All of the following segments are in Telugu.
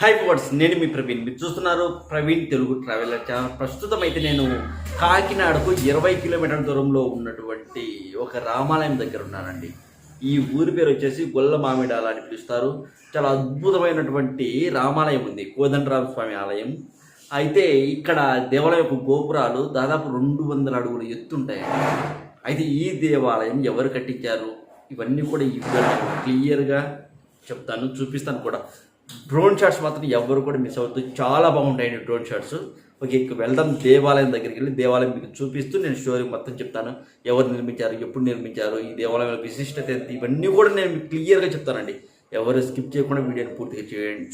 హాయ్ ఫోర్స్, నేను మీ ప్రవీణ్. మీరు చూస్తున్నారు ప్రవీణ్ తెలుగు ట్రావెలర్ ఛానల్. ప్రస్తుతం అయితే నేను కాకినాడకు 20 కిలోమీటర్ల దూరంలో ఉన్నటువంటి ఒక రామాలయం దగ్గర ఉన్నానండి. ఈ ఊరి పేరు వచ్చేసి గొల్లమామిడాల అని పిలుస్తారు. చాలా అద్భుతమైనటువంటి రామాలయం ఉంది, కోదండరామ స్వామి ఆలయం. అయితే ఇక్కడ దేవాలయం గోపురాలు దాదాపు 200 అడుగులు ఎత్తుంటాయండి. అయితే ఈ దేవాలయం ఎవరు కట్టించారు ఇవన్నీ కూడా ఈ వీడియోలో క్లియర్గా చెప్తాను, చూపిస్తాను కూడా. డ్రోన్ షాట్స్ మాత్రం ఎవరు కూడా మిస్ అవుతుంది, చాలా బాగుంటాయండి డ్రోన్ షాట్స్. ఓకే, ఇక వెళ్దాం. దేవాలయం దగ్గరికి వెళ్ళి దేవాలయం మీకు చూపిస్తూ నేను స్టోరీ మొత్తం చెప్తాను. ఎవరు నిర్మించారు, ఎప్పుడు నిర్మించారు, ఈ దేవాలయం విశిష్టత ఏంటి, ఇవన్నీ కూడా నేను మీకు క్లియర్గా చెప్తానండి. ఎవరు స్కిప్ చేయకుండా వీడియోని పూర్తిగా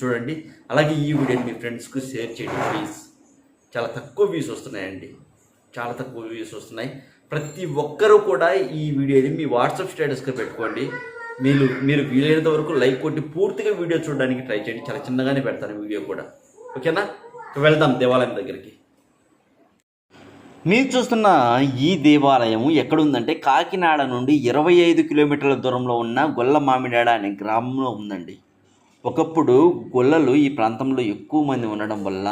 చూడండి. అలాగే ఈ వీడియోని మీ ఫ్రెండ్స్కి షేర్ చేయండి ప్లీజ్. చాలా తక్కువ వ్యూస్ వస్తున్నాయండి, చాలా తక్కువ వ్యూస్ వస్తున్నాయి. ప్రతి ఒక్కరూ కూడా ఈ వీడియోని మీ వాట్సాప్ స్టేటస్గా పెట్టుకోండి. మీరు వీలైనంత వరకు లైక్ కొట్టి పూర్తిగా వీడియో చూడడానికి ట్రై చేయండి. చాలా చిన్నగానే పెడతాను వీడియో కూడా, ఓకేనా? వెళ్దాం దేవాలయం దగ్గరికి. మీరు చూస్తున్న ఈ దేవాలయం ఎక్కడుందంటే కాకినాడ నుండి 25 కిలోమీటర్ల దూరంలో ఉన్న గొల్లమామిడాడ అనే గ్రామంలో ఉందండి. ఒకప్పుడు గొల్లలు ఈ ప్రాంతంలో ఎక్కువ మంది ఉండడం వల్ల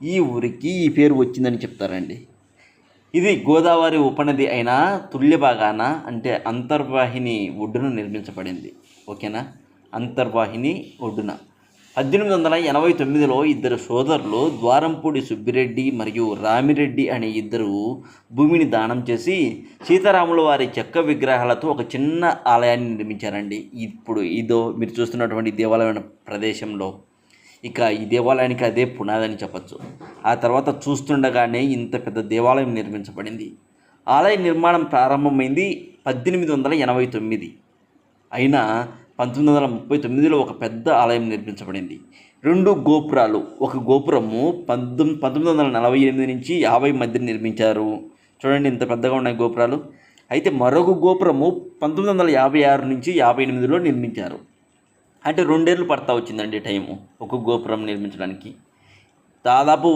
ఈ ఊరికి ఈ పేరు వచ్చిందని చెప్తారండి. ఇది గోదావరి ఉపనది అయిన తుల్యభాగాన అంటే అంతర్వాహిని ఒడ్డున నిర్మించబడింది, ఓకేనా? అంతర్వాహిని ఒడ్డున 1889లో ఇద్దరు సోదరులు ద్వారంపూడి సుబ్బిరెడ్డి మరియు రామిరెడ్డి అనే ఇద్దరు భూమిని దానం చేసి సీతారాముల వారి చెక్క విగ్రహాలతో ఒక చిన్న ఆలయాన్ని నిర్మించారండి. ఇప్పుడు ఇదో మీరు చూస్తున్నటువంటి దేవాలయమైన ప్రదేశంలో. ఇక ఈ దేవాలయానికి అదే పునాదని చెప్పచ్చు. ఆ తర్వాత చూస్తుండగానే ఇంత పెద్ద దేవాలయం నిర్మించబడింది. ఆలయ నిర్మాణం ప్రారంభమైంది 1889. అయినా 1939లో ఒక పెద్ద ఆలయం నిర్మించబడింది. 2 గోపురాలు, ఒక గోపురము 1948 నుంచి 50 మధ్య నిర్మించారు. చూడండి ఎంత పెద్దగా ఉన్నాయి గోపురాలు. అయితే మరొక గోపురము 1956 నుంచి 58లో నిర్మించారు. అంటే 2 ఏళ్ళు పడతా వచ్చిందండి టైము ఒక గోపురం నిర్మించడానికి. దాదాపు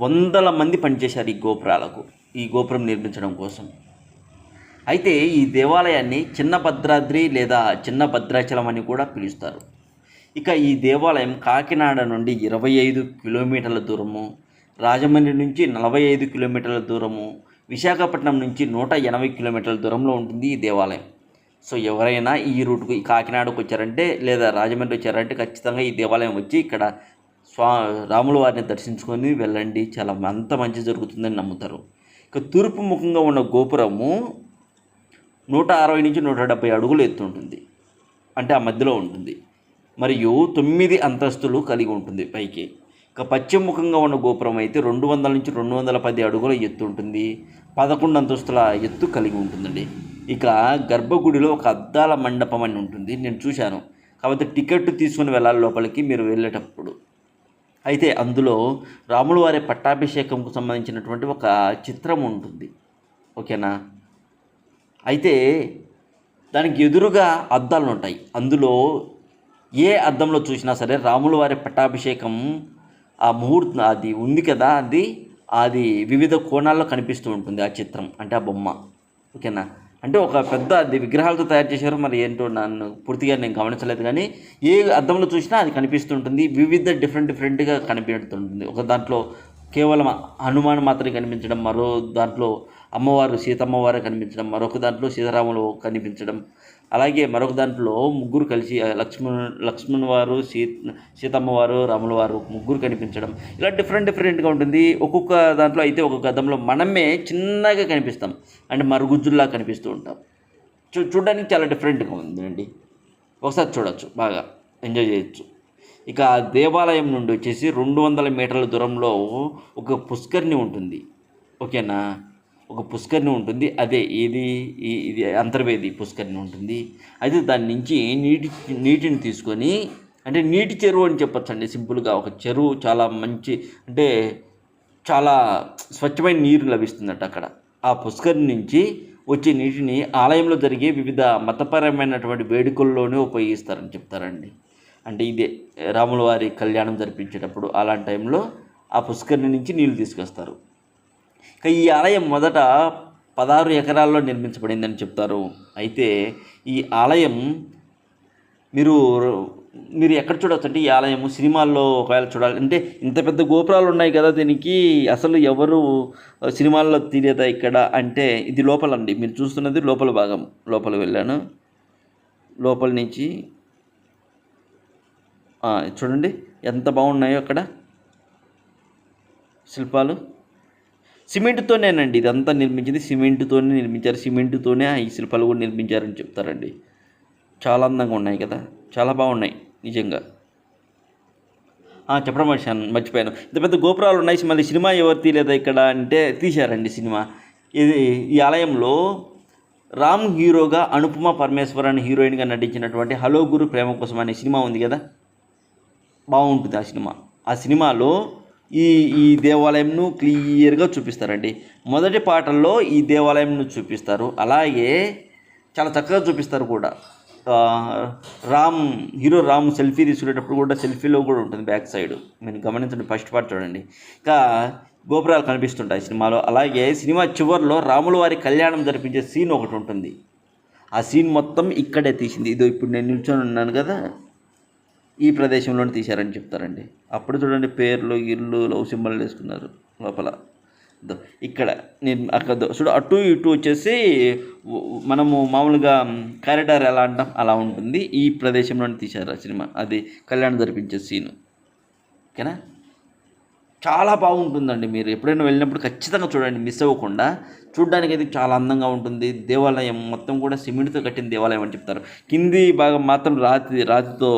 100 మంది పనిచేశారు ఈ గోపురం నిర్మించడం కోసం. అయితే ఈ దేవాలయాన్ని చిన్న భద్రాద్రి లేదా చిన్న భద్రాచలం అని కూడా పిలుస్తారు. ఇక ఈ దేవాలయం కాకినాడ నుండి 25 కిలోమీటర్ల దూరము, రాజమండ్రి నుంచి 45 కిలోమీటర్ల దూరము, విశాఖపట్నం నుంచి 180 కిలోమీటర్ల దూరంలో ఉంటుంది ఈ దేవాలయం. సో ఎవరైనా ఈ రూట్కు కాకినాడకు వచ్చారంటే లేదా రాజమండ్రి వచ్చారంటే ఖచ్చితంగా ఈ దేవాలయం వచ్చి ఇక్కడ రాముల వారిని దర్శించుకొని వెళ్ళండి, చాలా అంత మంచి జరుగుతుందని నమ్ముతారు. ఇక తూర్పు ముఖంగా ఉన్న గోపురము 160 నుంచి 170 అడుగులు ఎత్తు ఉంటుంది, అంటే ఆ మధ్యలో ఉంటుంది, మరియు 9 అంతస్తులు కలిగి ఉంటుంది పైకి. ఇక పశ్చిమ ముఖంగా ఉన్న గోపురం అయితే 200 నుంచి 210 అడుగుల ఎత్తు ఉంటుంది, 11 అంతస్తుల ఎత్తు కలిగి ఉంటుందండి. ఇక గర్భగుడిలో ఒక అద్దాల మండపం అని ఉంటుంది, నేను చూశాను. కాబట్టి టికెట్ తీసుకుని వెళ్ళాలి లోపలికి మీరు వెళ్ళేటప్పుడు. అయితే అందులో రాముల వారి పట్టాభిషేకంకు సంబంధించినటువంటి ఒక చిత్రం ఉంటుంది, ఓకేనా? అయితే దానికి ఎదురుగా అద్దాలు ఉంటాయి. అందులో ఏ అద్దంలో చూసినా సరే రాముల వారి పట్టాభిషేకం ఆ ముహూర్తం అది ఉంది కదా, అది వివిధ కోణాల్లో కనిపిస్తూ ఉంటుంది ఆ చిత్రం, అంటే ఆ బొమ్మ, ఓకేనా? అంటే ఒక పెద్ద అది విగ్రహాలతో తయారు చేశారు, మరి ఏంటో నన్ను పూర్తిగా నేను గమనించలేదు, కానీ ఏ అద్దంలో చూసినా అది కనిపిస్తుంటుంది. వివిధ డిఫరెంట్గా కనిపిస్తుంటుంది. ఒక దాంట్లో కేవలం హనుమాన్ మాత్రమే కనిపించడం, మరో దాంట్లో అమ్మవారు సీతమ్మవారే కనిపించడం, మరొక దాంట్లో సీతారాములు కనిపించడం, అలాగే మరొక దాంట్లో ముగ్గురు కలిసి లక్ష్మణ్ వారు సీతమ్మవారు రాముల వారు ముగ్గురు కనిపించడం, ఇలా డిఫరెంట్గా ఉంటుంది. ఒక్కొక్క దాంట్లో అయితే ఒక్కొక్క అద్దంలో మనమే చిన్నగా కనిపిస్తాం, అంటే మరుగుజ్జుల్లా కనిపిస్తూ ఉంటాం. చూడడానికి చాలా డిఫరెంట్గా ఉందండి. ఒకసారి చూడవచ్చు, బాగా ఎంజాయ్ చేయొచ్చు. ఇక దేవాలయం నుండి వచ్చేసి 200 మీటర్ల దూరంలో ఒక పుష్కరిణి ఉంటుంది, ఓకేనా? ఒక పుష్కరిణి ఉంటుంది, అదే ఇది అంతర్వేది పుష్కరిణి ఉంటుంది. అయితే దాని నుంచి నీటిని తీసుకొని, అంటే నీటి చెరువు అని చెప్పచ్చు అండి సింపుల్గా. ఒక చెరువు, చాలా మంచి, అంటే చాలా స్వచ్ఛమైన నీరు లభిస్తుందట అక్కడ. ఆ పుష్కరిణి నుంచి వచ్చే నీటిని ఆలయంలో జరిగే వివిధ మతపరమైనటువంటి వేడుకల్లోనే ఉపయోగిస్తారని చెప్తారండి. అంటే ఇదే రాముల వారి కళ్యాణం జరిపించేటప్పుడు అలాంటి టైంలో ఆ పుష్కరిణి నుంచి నీళ్ళు తీసుకొస్తారు. ఇక ఈ ఆలయం మొదట 16 ఎకరాల్లో నిర్మించబడిందని చెప్తారు. అయితే ఈ ఆలయం మీరు మీరు ఎక్కడ చూడవచ్చు అంటే ఈ ఆలయము సినిమాల్లో ఒకవేళ చూడాలి అంటే ఇంత పెద్ద గోపురాలు ఉన్నాయి కదా, దీనికి అసలు ఎవరు సినిమాల్లో తీయదా ఇక్కడ అంటే ఇది లోపలండి. మీరు చూస్తున్నది లోపల భాగం. లోపల వెళ్ళాను, లోపల నుంచి చూడండి ఎంత బాగున్నాయో అక్కడ శిల్పాలు. సిమెంట్తోనేనండి ఇదంతా నిర్మించింది, సిమెంట్తోనే నిర్మించారు. సిమెంట్తోనే ఈ శిల్పాలు కూడా నిర్మించారని చెప్తారండి. చాలా అందంగా ఉన్నాయి కదా, చాలా బాగున్నాయి నిజంగా. చెప్పడం మర్చిపోయాను, ఇంత పెద్ద గోపురాలు ఉన్నాయి, మళ్ళీ సినిమా ఎవరు తీయలేదా ఇక్కడ అంటే తీశారండి సినిమా. ఈ ఆలయంలో రామ్ హీరోగా, అనుపమ పరమేశ్వరన్ హీరోయిన్గా నటించినటువంటి హలో గురు ప్రేమ కోసం అనే సినిమా ఉంది కదా, బాగుంటుంది ఆ సినిమా. ఆ సినిమాలో ఈ దేవాలయంను క్లియర్గా చూపిస్తారండి. మొదటి పాటల్లో ఈ దేవాలయంను చూపిస్తారు, అలాగే చాలా చక్కగా చూపిస్తారు కూడా. హీరో రామ్ సెల్ఫీ తీసుకునేటప్పుడు కూడా సెల్ఫీలో కూడా ఉంటుంది బ్యాక్ సైడ్, మీరు గమనించండి. ఫస్ట్ పార్ట్ చూడండి, ఇంకా గోపురాలు కనిపిస్తుంటాయి సినిమాలో. అలాగే సినిమా చివరిలో రాముల వారి కళ్యాణం జరిపించే సీన్ ఒకటి ఉంటుంది. ఆ సీన్ మొత్తం ఇక్కడే తీసింది. ఇదో ఇప్పుడు నేను నిల్చొని ఉన్నాను కదా, ఈ ప్రదేశంలోనే తీశారని చెప్తారండి. అప్పుడు చూడండి పేర్లు, ఇల్లు, లవ్ సింబల్ వేసుకున్నారు లోపల. ఇక్కడ నేను అక్కడ చూడ అటు ఇటు వచ్చేసి మనము మామూలుగా కారిడార్ ఎలా అంటాం అలా ఉంటుంది. ఈ ప్రదేశంలోనే తీశారు ఆ సినిమా, అది కళ్యాణం జరిపించే సీను. ఓకేనా, చాలా బాగుంటుందండి. మీరు ఎప్పుడైనా వెళ్ళినప్పుడు ఖచ్చితంగా చూడండి, మిస్ అవ్వకుండా. చూడ్డానికి అయితే చాలా అందంగా ఉంటుంది. దేవాలయం మొత్తం కూడా సిమెంట్తో కట్టిన దేవాలయం అని చెప్తారు. కింది భాగం మాత్రం రాతితో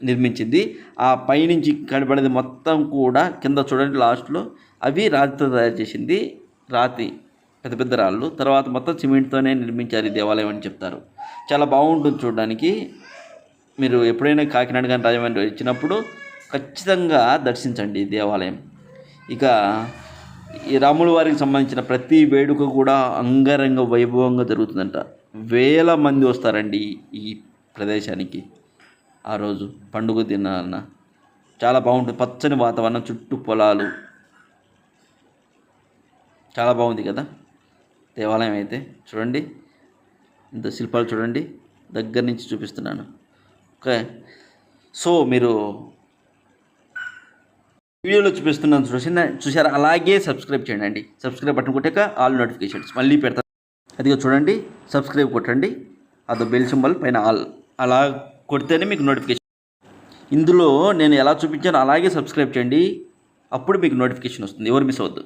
నిర్మించింది. ఆ పైనుంచి కనబడేది మొత్తం కూడా కింద చూడండి లాస్ట్లో అవి రాతితో తయారు చేసింది. రాతి పెద్ద పెద్ద రాళ్ళు, తర్వాత మొత్తం సిమెంట్తోనే నిర్మించారు ఈ దేవాలయం అని చెప్తారు. చాలా బాగుంటుంది చూడడానికి. మీరు ఎప్పుడైనా కాకినాడ కానీ రాజమండ్రి వచ్చినప్పుడు ఖచ్చితంగా దర్శించండి ఈ దేవాలయం. ఇక ఈ రాముల వారికి సంబంధించిన ప్రతి వేడుక కూడా అంగరంగ వైభవంగా జరుగుతుందంట. వేల మంది వస్తారండి ఈ ప్రదేశానికి ఆ రోజు పండుగ దినాన. చాలా బాగుంటుంది, పచ్చని వాతావరణం, చుట్టూ పొలాలు, చాలా బాగుంది కదా దేవాలయం అయితే. చూడండి ఇంత శిల్పాలు చూడండి, దగ్గర నుంచి చూపిస్తున్నాను. ఓకే, సో మీరు వీడియోలో చూపిస్తున్నాను చూసారా, అలాగే సబ్స్క్రైబ్ చేయండి. సబ్స్క్రైబ్ బటన్ కొట్టాక ఆల్ నోటిఫికేషన్స్ మళ్ళీ పెడతాను. అదిగా చూడండి, సబ్స్క్రైబ్ కొట్టండి, అదో బెల్ సింబల్ పైన ఆల్ అలా కొడితేనే మీకు నోటిఫికేషన్. ఇందులో నేను ఎలా చూపించానో అలాగే సబ్స్క్రైబ్ చేయండి, అప్పుడు మీకు నోటిఫికేషన్ వస్తుంది. ఎవరు మిస్ అవ్వద్దు.